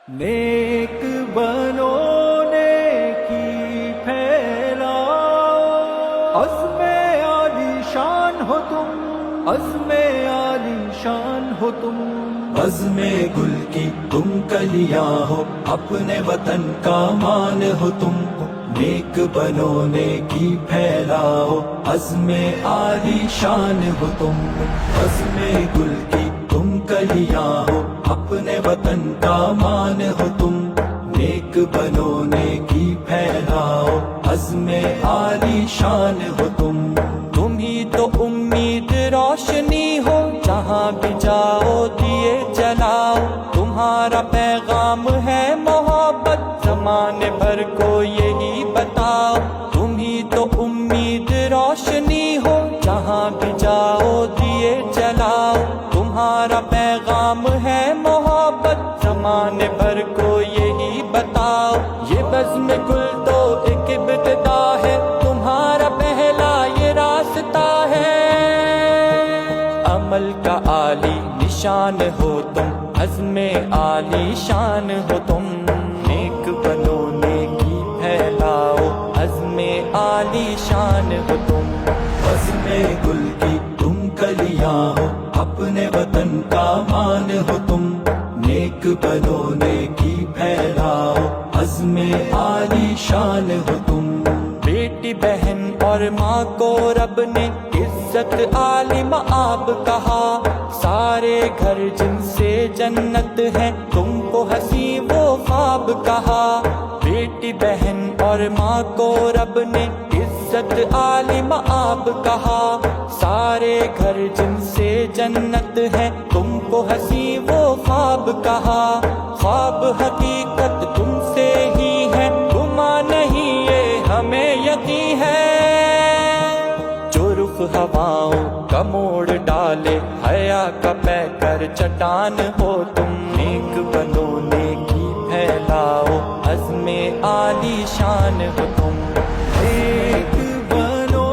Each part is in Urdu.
نیک بنو نیکی پھیلاؤ، عزم عالی شان ہو تم، عزم عالی شان ہو تم، عزم گل کی تم کلیاں ہو، اپنے وطن کا مان ہو تم، نیک بنو نیکی پھیلاؤ، عزم عالی شان ہو تم، عزم گل کی تم کلیاں ہو، اپنے وطن کا مان ہو تم، نیک بنو نیکی پھیلاؤ، عزم عالی شان ہو تم، تم ہی تو امید روشنی ہو، جہاں بھی جاؤ دیے جلاؤ، تمہارا پیغام ہے محبت، زمانے بھر کو یہی بتاؤ، تم ہی تو امید روشنی ہو، جہاں بھی جاؤ دیے جلاؤ، تمہارا پیغام ہے محبت، زمانے بھر کو یہی بتاؤ، یہ بزم گل تو ایک ابتدا ہے، تمہارا پہلا یہ راستہ ہے، عمل کا عالی نشان ہو تم، عزم عالی شان ہو تم، نیک بنو نیکی پھیلاؤ، عزم عالی شان ہو تم، عزم گل کی تم کلیاں ہو، اپنے وطن کا مان ہو تم، نیک بنو نیکی پھیلاؤ، عزم عالی شان ہو تم، بیٹی بہن اور ماں کو رب نے عزت عالی مآب کہا، سارے گھر جن سے جنت ہے تم کو ہنسی وہ خواب کہا، بیٹی بہن اور ماں کو رب نے عزت عالی مآب کہا، سارے گھر جن سے جنت ہے تم کو ہنسی وہ خواب کہا، خواب حقیقت تم سے ہی ہے، گمان نہیں یہ ہمیں یقین ہے، جو رخ ہواؤں کا موڑ ڈالے، حیا کا پے کر چٹان ہو تم، نیک بنو نیکی پھیلاؤ، عزم عالی شان ہو تم، نیک بنو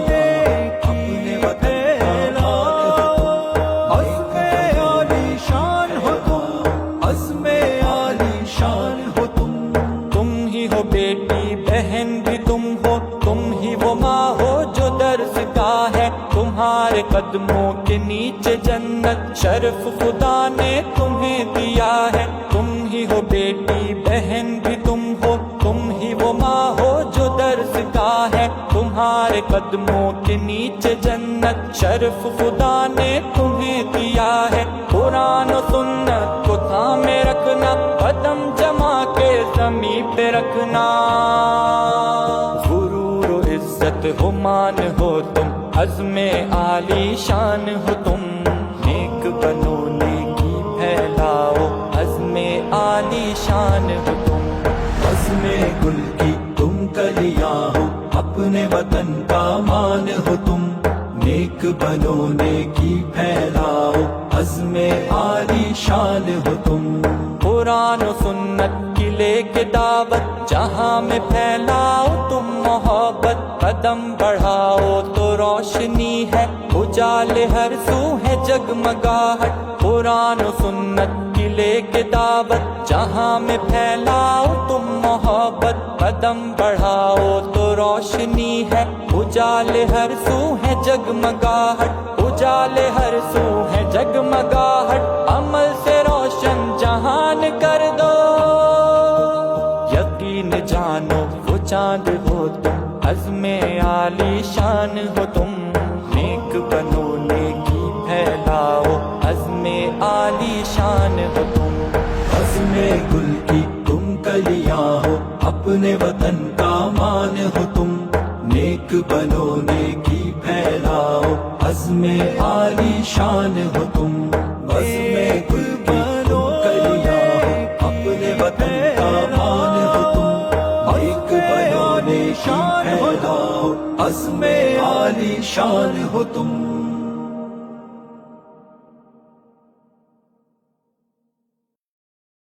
نیکی پھیلاؤ، عزم عالی شان ہو تم، عزم عالی شان ہو تم، تم ہی ہو بیٹی بہن بھی تم ہو، تم ہی وہ ماں ہو جو درس کا ہے، تمہارے قدموں کے نیچے جنت، شرف خدا نے تمہیں دیا ہے، تم ہی ہو بیٹی بہن بھی تم ہو، تم ہی وہ ماں ہو جو درس کا ہے، تمہارے قدموں کے نیچے جنت، شرف خدا نے تمہیں دیا ہے، قرآن و سنت کو تھامے رکھنا، قدم جما کے زمین پہ رکھنا، غرور و عزت ہو مان ہو تم، عزم عالی شان ہو تم، نیک بنو نیکی پھیلاؤ، عزم عالی شان ہو تم، عزم گل کی تم کلیاں ہو، اپنے وطن کا مان ہو تم، نیک بنو نیکی پھیلاؤ، عزم عالی شان ہو تم، قرآن و سنت کی لے کے دعوت، جہاں میں پھیلاؤ تم محبت، قدم بڑھاؤ تو روشنی ہے، اجالے ہر سو ہے جگمگاہٹ، قرآن و سنت کی لے کے دعوت، جہاں میں پھیلاؤ تم محبت، قدم بڑھاؤ تو روشنی ہے، اجالے ہر سو ہے جگمگاہٹ، اجالے ہر سو ہے جگمگاہٹ، عمل سے روشن جہان کر دو، یقین جانو وہ چاند ہو تم، عزم عالی شان ہو تم، نیک بنو نیکی پھیلاؤ، عزم عالی شان ہو تم، عزم گل کی تم کلیاں ہو، اپنے وطن کا مان ہو تم، نیک بنو نیکی پھیلاؤ، عزم عالی شان ہو تم، عزم گل کی تم کلیاں ہو، اپنے وطن کا مان ہو تم، نیک بنو نیکی پھیلاؤ، عزم عالی شان ہو تم۔